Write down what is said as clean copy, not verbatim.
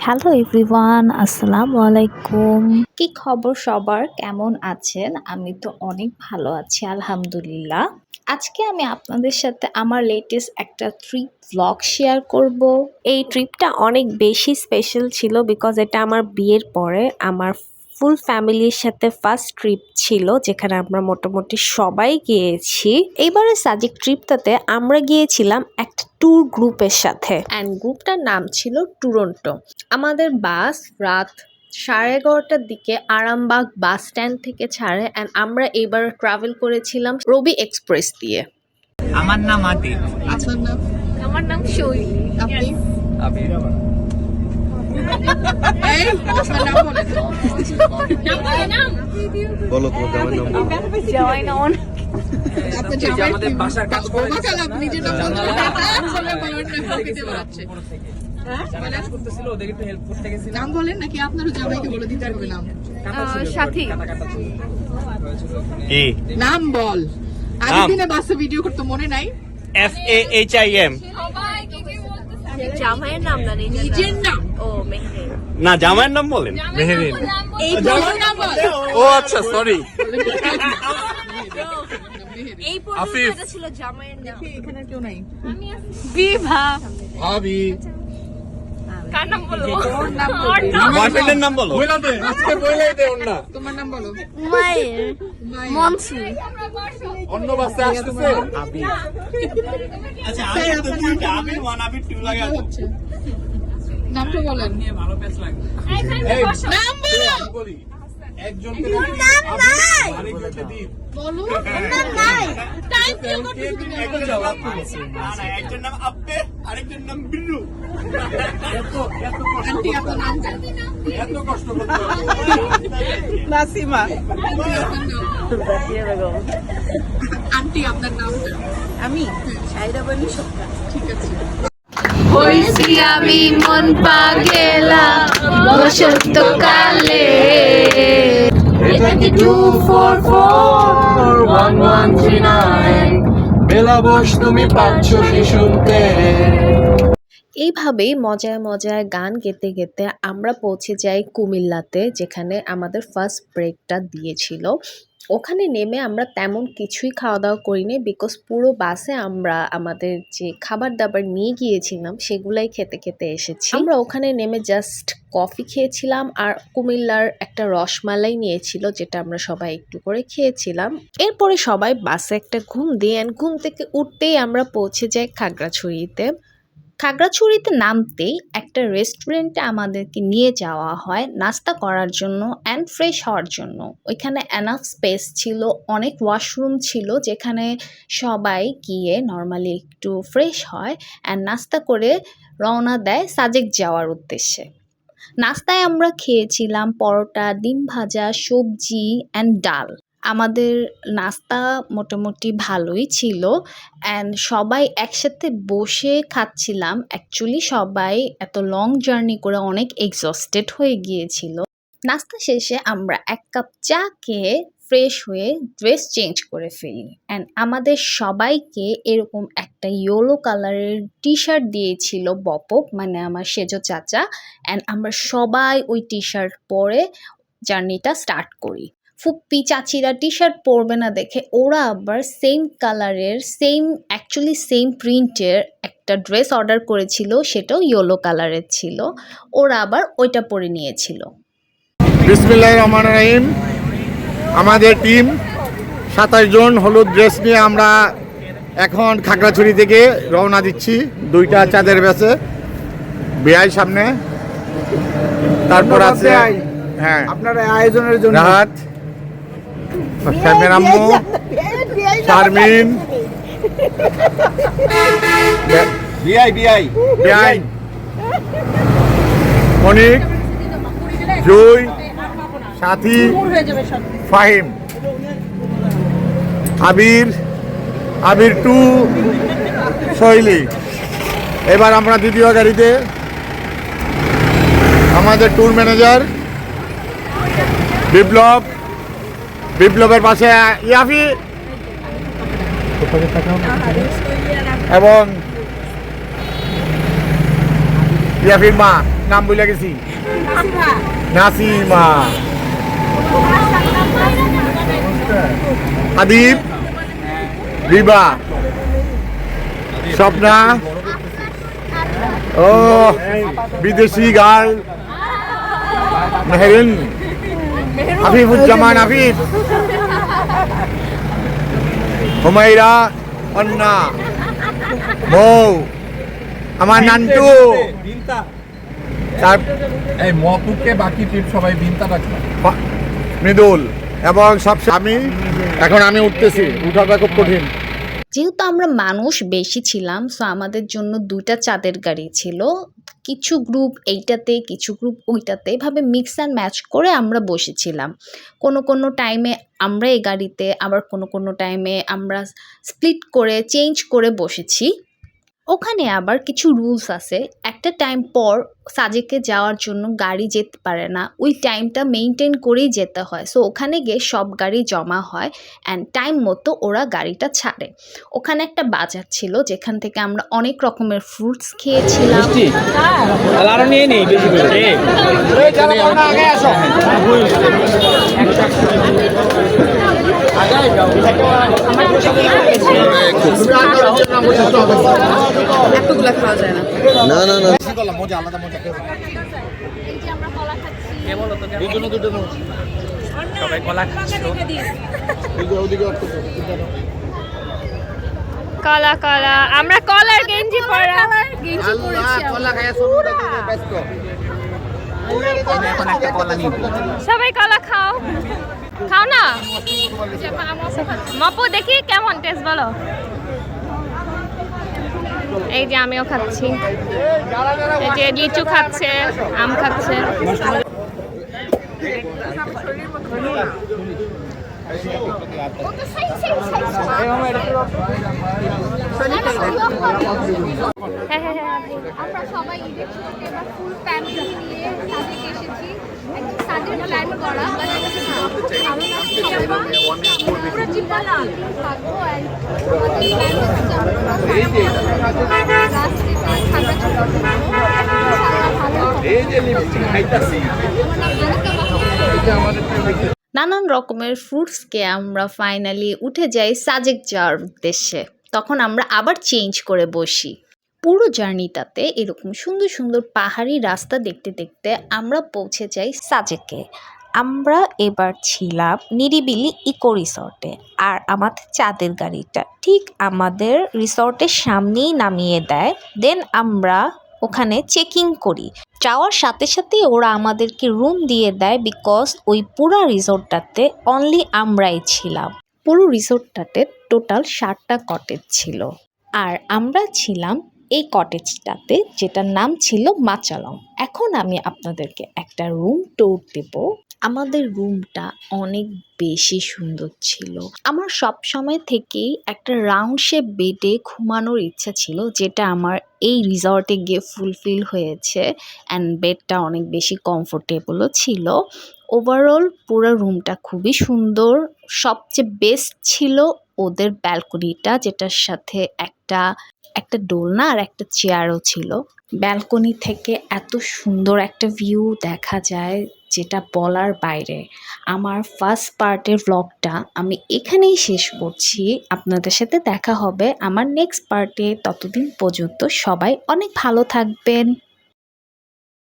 Hello everyone, আসসালামু আলাইকুম। কি খবর সবার, কেমন আছেন? আমি তো অনেক ভালো আছি আলহামদুলিল্লাহ। আজকে আমি আপনাদের সাথে আমার লেটেস্ট একটা ট্রিপ ভ্লগ শেয়ার করব। এই ট্রিপটা অনেক বেশি স্পেশাল ছিল বিকজ এটা আমার বিয়ের পরে আমার ফুল ফ্যামিলির সাথে ফার্স্ট ট্রিপ ছিল, যেখানে আমরা মোটামুটি সবাই গিয়েছি। এইবারে সাজেক ট্রিপটাতে আমরা গিয়েছিলাম একটা ট্যুর গ্রুপের সাথে, অ্যান্ড গ্রুপটার নাম ছিল টুরন্টো। আমাদের বাস রাত 11:30টার দিকে আরামবাগ বাস স্ট্যান্ড থেকে ছাড়ে, অ্যান্ড আমরা এবার ট্রাভেল করেছিলাম রবি এক্সপ্রেস দিয়ে। আমার নাম আতিক। আপনার নাম? আমার নাম শৈলী। আপনি? আবির। এই আপনার নাম বলেন। বলো তোমার জামাইয়ের নাম বলো। জয় নন। আপনি যে জামাই আমাদের বাসার কাজ করে বাবাকাল আপনি নিজের নাম বলতে বলেন না কাউকে দিয়ে বলাচ্ছে। যারা কাজ করতেছিল ওদের একটু হেল্প করতে গেছিলাম। নাম বলেন নাকি আপনারও জামাইকে বলে দিতে হবে নাম? সাথী। কাটা ছিল। কি নাম বল। আগের দিনে বাসে ভিডিও করতে মনে নাই? FAHIM জামাইয়ের নাম না নিজের নাম। ও মেহের। না জামাইয়ের নাম বলেন। মেহেরিন। এই জামাইয়ের নাম বল। ও আচ্ছা সরি। এই আফিফ। পর্যন্ত ছিল জামাইয়ের নাম। এখানে কেউ নাই। বিভা। ভাবি। কার নাম বলবো? ওর নাম বল। ওর নাম বয়ফ্রেন্ডের নাম বলো। আজকে বইলাই দে ওর না। তোমার নাম বলো। মায়ের মনসু। অন্য বাসে আসতেছে। আচ্ছা আবির তো দুইটা, আবির 1 আবির 2 লাগে আছে। হচ্ছে নামটা বলেন। নিয়ে ভালো প্যাচ লাগে। এই নাম বলো। বলি একজনকে আরেকজনকে দিই। বলো। টাইম কিল করতে একজন জবাব দিয়েছে। না না একজন নাম আব্বে আরেকজন নাম বিল্লু। আন্টি আপনার নাম কি? এত কষ্ট করতে হবে। নাসিমা। আন্টি আপনার নাম কি? আমি সাইদা বলি সত্তা। ঠিক আছে। হইছি আমি মন পাগেলা বসন্তকালে। এটা কি 2441139 বেলা বস তুমি পাচ্ছ কি শুনতে। এইভাবেই মজায় মজায় গান গেতে গেতে আমরা পৌঁছে যাই কুমিল্লাতে, যেখানে আমাদের ফার্স্ট ব্রেকটা দিয়েছিল। ওখানে নেমে আমরা তেমন কিছুই খাওয়া দাওয়া করিনি বিকজ পুরো বাসে আমরা আমাদের যে খাবার দাবার নিয়ে গিয়েছিলাম সেগুলাই খেতে খেতে এসেছি। আমরা ওখানে নেমে জাস্ট কফি খেয়েছিলাম আর কুমিল্লার একটা রসমালাই নিয়েছিল, যেটা আমরা সবাই একটু করে খেয়েছিলাম। এরপরে সবাই বাসে একটা ঘুম দিয়ে ঘুম থেকে উঠতেই আমরা পৌঁছে যাই খাগড়াছড়িতে। খাগড়াছড়িতে নামতেই একটা রেস্টুরেন্টে আমাদেরকে নিয়ে যাওয়া হয় নাস্তা করার জন্য অ্যান্ড ফ্রেশ হওয়ার জন্য। ওইখানে এনাফ স্পেস ছিল, অনেক ওয়াশরুম ছিল, যেখানে সবাই গিয়ে নর্মালি একটু ফ্রেশ হয় অ্যান্ড নাস্তা করে রওনা দেয় সাজেক যাওয়ার উদ্দেশ্যে। নাস্তায় আমরা খেয়েছিলাম পরোটা, ডিম ভাজা, সবজি অ্যান্ড ডাল। আমাদের নাস্তা মোটামুটি ভালোই ছিল অ্যান্ড সবাই একসাথে বসে খাচ্ছিলাম। অ্যাকচুয়ালি সবাই এত লং জার্নি করে অনেক এক্সস্টেড হয়ে গিয়েছিল। নাস্তা শেষে আমরা 1 কাপ চা খেয়ে ফ্রেশ হয়ে ড্রেস চেঞ্জ করে ফেলি অ্যান্ড আমাদের সবাইকে এরকম একটা ইয়েলো কালারের টি শার্ট দিয়েছিল বপপ, মানে আমার সেজো চাচা, অ্যান্ড আমরা সবাই ওই টি শার্ট পরে জার্নিটা স্টার্ট করি। ফুপ্পি চাচিরা টি শার্ট পরবে না দেখে ওরা আবার সেম কালারের সেম প্রিন্টের একটা ড্রেস অর্ডার করেছিল, সেটাও ইয়েলো কালারের ছিল। ওরা আবার ওইটা পরে নিয়েছিল। বিসমিল্লাহির রহমানির রহিম। আমাদের টিম 27 জন হলুদ ড্রেস নিয়ে আমরা এখন খাগড়াছড়ি থেকে রওনা দিচ্ছি। 2টা চাঁদের বেসে বিআই সামনে, তারপর আছে হ্যাঁ আপনার আয়োজনের জন্য রাহাত, ক্যামেরাম্মু, শারমিন, বিআই বিআই, মনিক, জুই, সাথী, ফাহিম, আবির 2, শৈলী। এবার আমরা দ্বিতীয় গাড়িতে আমাদের ট্যুর ম্যানেজার বিপ্লবের পাশে ইয়াফি এবং রিয়াফির মা নাম বলে গেছি, নাসিমা। আদিব, রিবা, স্বপ্না, ও বিদেশি গার্ল মেহরিন, আফিফুজ্জামান আফিফ, হুমাইরা, অন্না, মৌ, আমার নান্টু, তার এই মপুকে বাকি টিপ সবাই বিনতা রাখবে। মৃদুল এবং সবচেয়ে আমি উঠতেছি, উঠাটা খুব কঠিন। যেহেতু আমরা মানুষ বেশি ছিলাম, সো আমাদের জন্য 2টা চাঁদের গাড়ি ছিল। কিছু গ্রুপ এইটাতে, কিছু গ্রুপ ওইটাতে, এভাবে মিক্স অ্যান্ড ম্যাচ করে আমরা বসেছিলাম। কোনো টাইমে আমরা এই গাড়িতে, আবার কোনো টাইমে আমরা স্প্লিট করে চেঞ্জ করে বসেছি। ওখানে আবার কিছু রুলস আছে। একটা টাইম পর সাজেকে যাওয়ার জন্য গাড়ি যেতে পারে না, ওই টাইমটা মেনটেন করেই যেতে হয়। সো ওখানে গিয়ে সব গাড়ি জমা হয় অ্যান্ড টাইম মতো ওরা গাড়িটা ছাড়ে। ওখানে একটা বাজার ছিল যেখান থেকে আমরা অনেক রকমের ফ্রুটস খেয়েছিলাম। আরো নিয়ে নেই বেশি করে। এতগুলা খাওয়া যায় না। মজা আলাদা মজা। সবাই কলা খাচ্ছ। কলা কলা আমরা কলার গেঞ্জি পরা এখন একটা কলা নিব। সবাই কলা খাও, খাও না মপু, দেখি কেমন টেস্ট বলো। এই যে আমিও খাচ্ছি, এই যে লিচু খাচ্ছে, আম খাচ্ছে। হ্যাঁ হ্যাঁ হ্যাঁ আমরা সবাই ঈদের ছুটিতে বা ফুল ফ্যামিলি নিয়ে সাজেকে এসেছি। একদম সাজের প্ল্যান করা, পুরো চিন্তালা থাকবো। নানান রকমের ফ্রুটসকে আমরা ফাইনালি উঠে যাই সাজেক যাওয়ার উদ্দেশ্যে। তখন আমরা আবার চেঞ্জ করে বসি। পুরো জার্নিটাতে এরকম সুন্দর সুন্দর পাহাড়ি রাস্তা দেখতে দেখতে আমরা পৌঁছে যাই সাজেকে। আমরা এবার ছিলাম নিরিবিলি ইকো রিসর্টে, আর আমাদের চাঁদের গাড়িটা ঠিক আমাদের রিসর্টের সামনেই নামিয়ে দেয়। দেন আমরা ওখানে চেকিং করি। যাওয়ার সাথে সাথে ওরা আমাদেরকে রুম দিয়ে দেয়, বিকজ ওই পুরো রিসর্টটাতে অনলি আমরাই ছিলাম। পুরো রিসর্টটাতে টোটাল 7টা কটেজ ছিল, আর আমরা ছিলাম এই কটেজটাতে, যেটার নাম ছিল মাচালং। এখন আমি আপনাদেরকে একটা রুম ট্যুর দেব। আমাদের রুমটা অনেক বেশি সুন্দর ছিল। আমার সব সময় থেকেই একটা রাউন্ড শেপ বেডে ঘুমানোর ইচ্ছা ছিল, যেটা আমার এই রিসর্টে গিয়ে ফুলফিল হয়েছে। অ্যান্ড বেডটা অনেক বেশি কমফোর্টেবলও ছিল। ওভারঅল পুরো রুমটা খুবই সুন্দর। সবচেয়ে বেস্ট ছিল ওদের ব্যালকনিটা, যেটার সাথে একটা দোলনা আর একটা চেয়ারও ছিল। ব্যালকনি থেকে এত সুন্দর একটা ভিউ দেখা যায়, যেটা বলার বাইরে। আমার ফার্স্ট পার্টের ভ্লগটা আমি এখানেই শেষ করছি। আপনাদের সাথে দেখা হবে আমার নেক্সট পার্টে। ততদিন পর্যন্ত সবাই অনেক ভালো থাকবেন।